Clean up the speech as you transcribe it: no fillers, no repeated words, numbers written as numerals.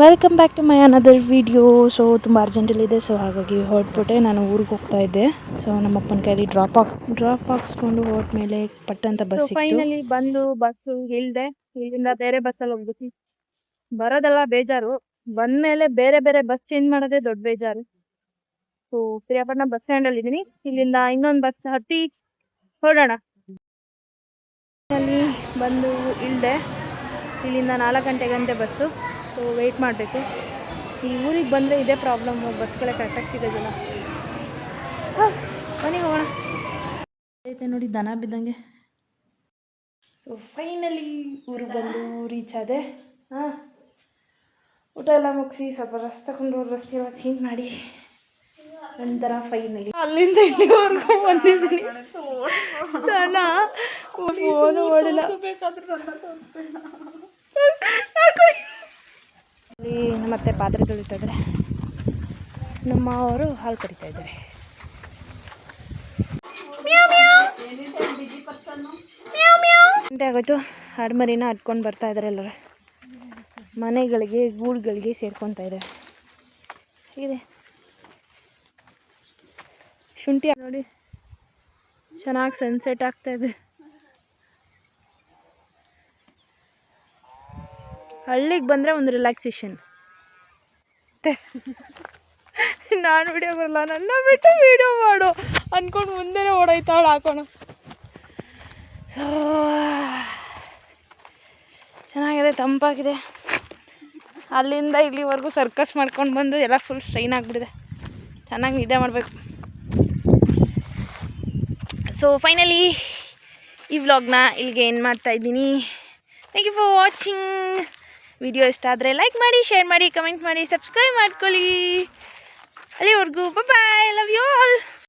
Welcome back to my another video. So ತುಂಬ ಅರ್ಜೆಂಟಲ್ಲಿದೆ, so ಹಾಗಾಗಿ ಹೊರಟ್ಬಿಟ್ಟೆ. ನಾನು ಊರಿಗೆ ಹೋಗ್ತಾ ಇದ್ದೆ. ಸೊ ನಮ್ಮ ಅಪ್ಪನ ಕೈಲಿ ಡ್ರಾಪ್ ಹಾಕ್ಸ್ಕೊಂಡು ಹೋದ ಮೇಲೆ ಪಟ್ಟಂತ ಬಸ್ ಸಿಕ್ತು. ಫೈನಲಿ ಬಂದು ಬಸ್ಸು ಇಳಿದೆ. ಇಲ್ಲಿಂದ ಬೇರೆ ಬಸ್ಸಲ್ಲಿ ಹೋಗ್ಬಿಟ್ಟು ಬರೋದೆಲ್ಲ ಬೇಜಾರು, ಬಂದ್ಮೇಲೆ ಬೇರೆ ಬೇರೆ ಬಸ್ ಚೇಂಜ್ ಮಾಡೋದೇ ದೊಡ್ಡ ಬೇಜಾರು. ಸೊ ಪ್ರಿಯಾಪಟ್ಟಣ ಬಸ್ ಸ್ಟ್ಯಾಂಡ್ ಅಲ್ಲಿ ಇದ್ದೀನಿ. ಇಲ್ಲಿಂದ ಇನ್ನೊಂದು ಬಸ್ ಹತ್ತಿ ಹೊರಡೋಣ. ಅಲ್ಲಿ ಬಂದು ಇಳಿದೆ. ಇಲ್ಲಿಂದ 4 ಗಂಟೆಗಂತೆ ಬಸ್ಸು. ಸೊ ವೆಯ್ಟ್ ಮಾಡಬೇಕು. ಈ ಊರಿಗೆ ಬಂದರೆ ಇದೇ ಪ್ರಾಬ್ಲಮ್ಮು, ಬಸ್ಗಳ ಕರೆಕ್ಟಾಗಿ ಸಿಗೋದಿಲ್ಲ. ಬನ್ನಿ ಹೋಗೋಣ. ಐತೆ ನೋಡಿ ದನ ಬಿದ್ದಂಗೆ. ಸೊ ಫೈನಲಿ ಊರಿಗೆ ಬಂದು ರೀಚ್ ಆದೆ. ಊಟ ಎಲ್ಲ ಮುಗಿಸಿ ಸ್ವಲ್ಪ ರಸ್ತೆ ತಗೊಂಡು ರಸ್ತೆ ಎಲ್ಲ ಚೇಂಜ್ ಮಾಡಿ ನಂತರ ಫೈನಲಿ ಅಲ್ಲಿಂದ ಇಲ್ಲಿವರೆಗೂ ಬಂದಿದ್ದೀನಿ. ದನ ಫೋನು ಓಡಿಲ್ಲ. ಅಲ್ಲಿ ನಮ್ಮತ್ತೆ ಪಾತ್ರೆ ತೊಳಿತಾ ಇದ್ದಾರೆ, ನಮ್ಮ ಅವರು ಹಾಲು ಕರಿತಾ ಇದ್ದಾರೆ. ಗಂಟೆ ಆಗೋಯ್ತು. ಆಡ್ಮರಿನ ಅಟ್ಕೊಂಡು ಬರ್ತಾ ಇದ್ದಾರೆ ಎಲ್ಲರೂ. ಮನೆಗಳಿಗೆ ಗೂಡುಗಳಿಗೆ ಸೇರ್ಕೊತಾ ಇದ್ದಾರೆ. ಇದೆ ಶುಂಠಿ ನೋಡಿ, ಚೆನ್ನಾಗಿ ಸನ್ಸೆಟ್ ಆಗ್ತಾ ಇದೆ. ಹಳ್ಳಿಗೆ ಬಂದರೆ ಒಂದು ರಿಲ್ಯಾಕ್ಸೇಷನ್. ನಾನು ವಿಡಿಯೋ ಬರಲ್ಲ, ನನ್ನ ಬಿಟ್ಟು ವಿಡಿಯೋ ಮಾಡು ಅಂದ್ಕೊಂಡು ಮುಂದೆನೇ ಓಡೋಯ್ತಾಳು ಹಾಕೋಣ. ಸೊ ಚೆನ್ನಾಗಿದೆ, ತಂಪಾಗಿದೆ. ಅಲ್ಲಿಂದ ಇಲ್ಲಿವರೆಗೂ ಸರ್ಕಸ್ ಮಾಡ್ಕೊಂಡು ಬಂದು ಎಲ್ಲ ಫುಲ್ ಸ್ಟ್ರೈನ್ ಆಗಿಬಿಟ್ಟಿದೆ. ಚೆನ್ನಾಗಿ ನಿದ್ದೆ ಮಾಡಬೇಕು. ಸೊ ಫೈನಲಿ ಈ ವ್ಲಾಗ್ನ ಇಲ್ಲಿಗೆ ಏನು ಮಾಡ್ತಾಯಿದ್ದೀನಿ. Thank you for watching. Video ಇಷ್ಟ ಆದರೆ ಲೈಕ್ ಮಾಡಿ, ಶೇರ್ ಮಾಡಿ, ಕಮೆಂಟ್ ಮಾಡಿ, ಸಬ್ಸ್ಕ್ರೈಬ್ ಮಾಡ್ಕೊಳ್ಳಿ. ಅಲ್ಲಿವರೆಗೂ ಬಾಯ್, ಲವ್ ಯು ಆಲ್.